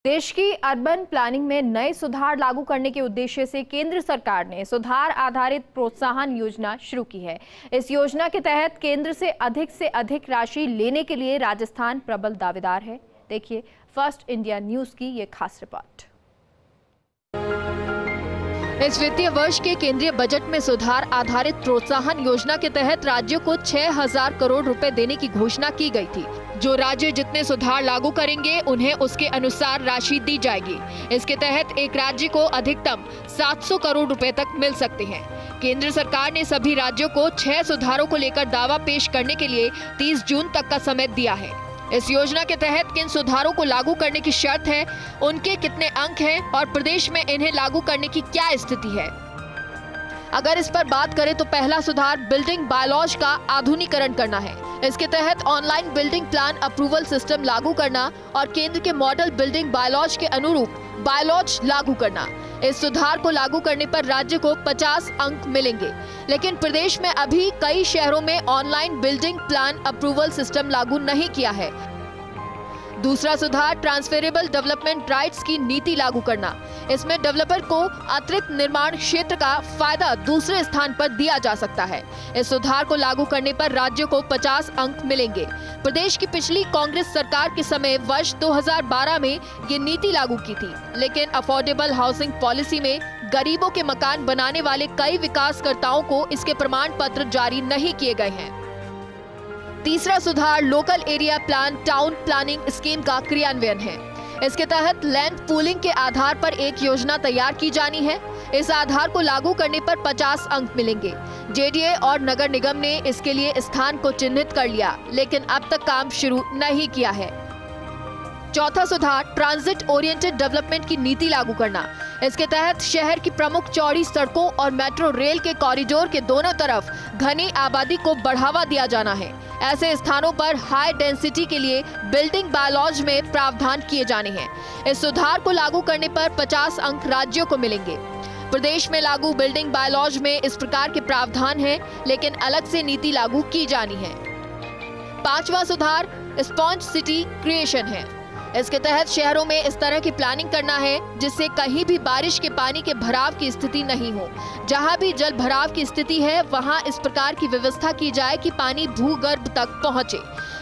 देश की urban planning में नए सुधार लागू करने के उद्देश्य से केंद्र सरकार ने सुधार आधारित प्रोत्साहन योजना शुरू की है। इस योजना के तहत केंद्र से अधिक राशि लेने के लिए राजस्थान प्रबल दावेदार है। देखिए फर्स्ट इंडिया न्यूज की ये खास रिपोर्ट। इस वित्तीय वर्ष के केंद्रीय बजट में सुधार आधारित प्रोत्साहन योजना के तहत राज्यों को 6,000 करोड़ रुपए देने की घोषणा की गई थी। जो राज्य जितने सुधार लागू करेंगे उन्हें उसके अनुसार राशि दी जाएगी। इसके तहत एक राज्य को अधिकतम 700 करोड़ रुपए तक मिल सकते हैं। केंद्र सरकार ने सभी राज्यों को 6 सुधारों को लेकर दावा पेश करने के लिए 30 जून तक का समय दिया है। इस योजना के तहत किन सुधारों को लागू करने की शर्त है, उनके कितने अंक हैं और प्रदेश में इन्हें लागू करने की क्या स्थिति है। अगर इस पर बात करें तो पहला सुधार बिल्डिंग बायलॉज का आधुनिकीकरण करना है। इसके तहत online building plan approval system लागू करना और केंद्र के मॉडल बिल्डिंग बायलॉज के अनुरूप बायलॉज लागू करना। इस सुधार को लागू करने पर राज्य को 50 अंक मिलेंगे, लेकिन प्रदेश में अभी कई शहरों में online building plan approval system लागू नहीं किया है। दूसरा सुधार ट्रांसफरेबल डेवलपमेंट राइट्स की नीति लागू करना। इसमें डेवलपर को अतिरिक्त निर्माण क्षेत्र का फायदा दूसरे स्थान पर दिया जा सकता है। इस सुधार को लागू करने पर राज्यों को 50 अंक मिलेंगे। प्रदेश की पिछली कांग्रेस सरकार के समय वर्ष 2012 में ये नीति लागू की थी, लेकिन अफोर्डेबल हाउसिंग पॉलिसी में गरीबों के मकान बनाने वाले कई विकासकर्ताओं को इसके प्रमाण पत्र जारी नहीं किए गए हैं। तीसरा सुधार local area plan town planning scheme का क्रियान्वयन है। इसके तहत लैंड पूलिंग के आधार पर एक योजना तैयार की जानी है। इस आधार को लागू करने पर 50 अंक मिलेंगे। जेडीए और नगर निगम ने इसके लिए स्थान को चिन्हित कर लिया, लेकिन अब तक काम शुरू नहीं किया है। चौथा सुधार ट्रांजिट ओरिएंटेड डेवलपमेंट की नीति लागू करना। इसके तहत शहर की प्रमुख चौड़ी सड़कों और मेट्रो रेल के कॉरिडोर के दोनों तरफ घनी आबादी को बढ़ावा दिया जाना है। ऐसे स्थानों पर हाई डेंसिटी के लिए बिल्डिंग बायलॉज में प्रावधान किए जाने हैं। इस सुधार को लागू करने पर 50 अंक राज्यों को मिलेंगे। प्रदेश में लागू बिल्डिंग बायलॉज में इस प्रकार के प्रावधान हैं, लेकिन अलग से नीति लागू की जानी है। पांचवा सुधार स्पॉन्ज सिटी क्रिएशन है। इसके तहत शहरों में इस तरह की प्लानिंग करना है जिससे कहीं भी बारिश के पानी के भराव की स्थिति नहीं हो। जहां भी जल भराव की स्थिति है वहां इस प्रकार की व्यवस्था की जाए कि पानी भूगर्भ तक पहुंचे।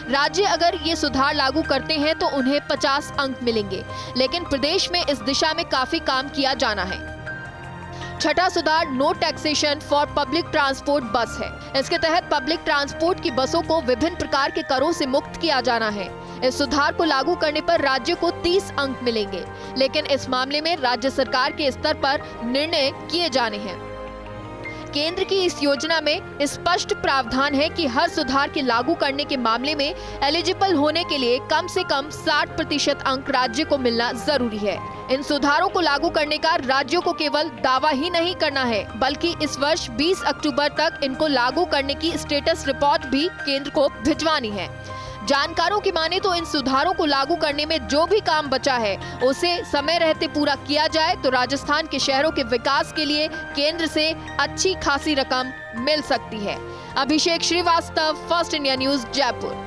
राज्य अगर ये सुधार लागू करते हैं तो उन्हें 50 अंक मिलेंगे, लेकिन प्रदेश में इस दिशा में काफी काम किया जाना है। छठा सुधार no taxation for public transport bus है। इसके तहत पब्लिक ट्रांसपोर्ट की बसों को विभिन्न प्रकार के करों से मुक्त किया जाना है। इस सुधार को लागू करने पर राज्य को 30 अंक मिलेंगे, लेकिन इस मामले में राज्य सरकार के स्तर पर निर्णय किए जाने हैं। केंद्र की इस योजना में स्पष्ट प्रावधान है कि हर सुधार के लागू करने के मामले में एलिजिबल होने के लिए कम से कम 60% अंक राज्य को मिलना जरूरी है। इन सुधारों को लागू करने का राज्यों को केवल दावा ही नहीं करना है, बल्कि इस वर्ष 20 अक्टूबर तक इनको लागू करने की स्टेटस रिपोर्ट भी केंद्र को भिजवानी है। जानकारों की माने तो इन सुधारों को लागू करने में जो भी काम बचा है उसे समय रहते पूरा किया जाए तो राजस्थान के शहरों के विकास के लिए केंद्र से अच्छी खासी रकम मिल सकती है। Abhishek Shrivastava, First India news, Jaipur.